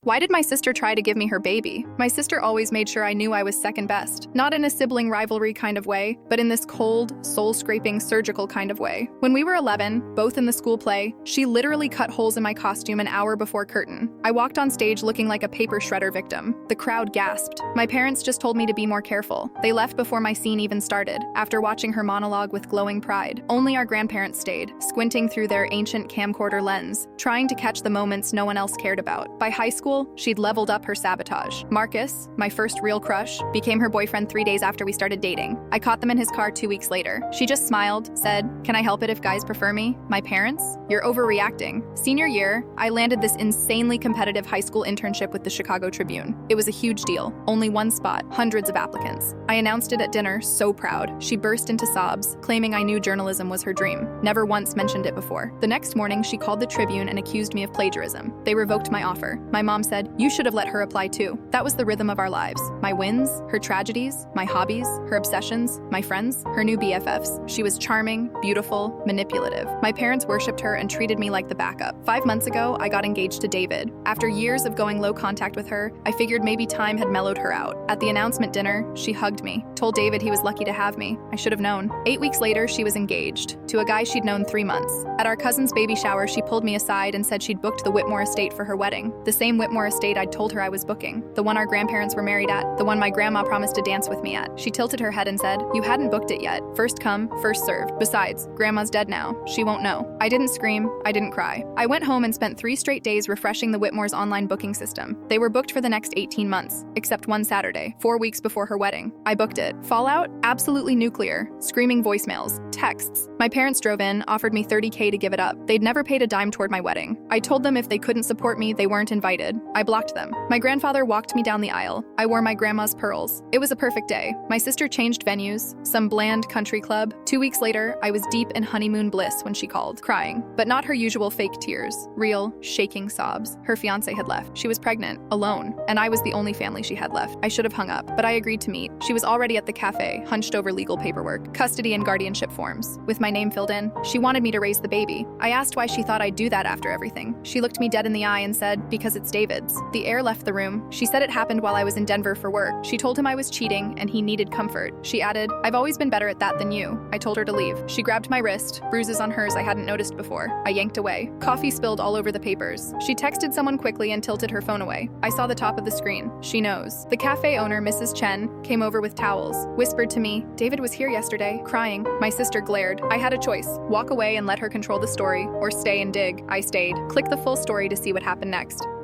Why did my sister try to give me her baby? My sister always made sure I knew I was second best. Not in a sibling rivalry kind of way, but in this cold, soul-scraping, surgical kind of way. When we were 11, both in the school play, she literally cut holes in my costume an hour before curtain. I walked on stage looking like a paper shredder victim. The crowd gasped. My parents just told me to be more careful. They left before my scene even started, after watching her monologue with glowing pride. Only our grandparents stayed, squinting through their ancient camcorder lens, trying to catch the moments no one else cared about. By high school, she'd leveled up her sabotage. Marcus, my first real crush, became her boyfriend 3 days after we started dating. I caught them in his car 2 weeks later. She just smiled, said, "Can I help it if guys prefer me?" My parents? You're overreacting. Senior year, I landed this insanely competitive high school internship with the Chicago Tribune. It was a huge deal. Only one spot, hundreds of applicants. I announced it at dinner, so proud. She burst into sobs, claiming I knew journalism was her dream. Never once mentioned it before. The next morning, she called the Tribune and accused me of plagiarism. They revoked my offer. My mom said, "You should have let her apply too." That was the rhythm of our lives. My wins, her tragedies, my hobbies, her obsessions, my friends, her new BFFs. She was charming, beautiful, manipulative. My parents worshipped her and treated me like the backup. 5 months ago, I got engaged to David. After years of going low contact with her, I figured maybe time had mellowed her out. At the announcement dinner, she hugged me, told David he was lucky to have me. I should have known. 8 weeks later, she was engaged to a guy she'd known 3 months. At our cousin's baby shower, she pulled me aside and said she'd booked the Whitmore estate for her wedding. The same Whitmore estate I'd told her I was booking. The one our grandparents were married at. The one my grandma promised to dance with me at. She tilted her head and said, "You hadn't booked it yet. First come, first served. Besides, grandma's dead now. She won't know." I didn't scream. I didn't cry. I went home and spent 3 straight days refreshing the Whitmore's online booking system. They were booked for the next 18 months, except one Saturday, 4 weeks before her wedding. I booked it. Fallout? Absolutely nuclear. Screaming voicemails. Texts. My parents drove in, offered me $30K to give it up. They'd never paid a dime toward my wedding. I told them if they couldn't support me, they weren't invited. I blocked them. My grandfather walked me down the aisle. I wore my grandma's pearls. It was a perfect day. My sister changed venues, some bland country club. 2 weeks later, I was deep in honeymoon bliss when she called, crying. But not her usual fake tears. Real, shaking sobs. Her fiancé had left. She was pregnant, alone, and I was the only family she had left. I should have hung up, but I agreed to meet. She was already at the cafe, hunched over legal paperwork, custody and guardianship forms, with my name filled in. She wanted me to raise the baby. I asked why she thought I'd do that after everything. She looked me dead in the eye and said, "Because it's David's." The air left the room. She said it happened while I was in Denver for work. She told him I was cheating and he needed comfort. She added, "I've always been better at that than you." I told her to leave. She grabbed my wrist, bruises on hers I hadn't noticed before. I yanked away. Coffee spilled all over the papers. She texted someone quickly and tilted her phone away. I saw the top of the screen. She knows. The cafe owner, Mrs. Chen, came over with towels, whispered to me, "David was here yesterday, crying." My sister glared. I had a choice. Walk away and let her control the story, or stay and dig. I stayed. Click the full story to see what happened next.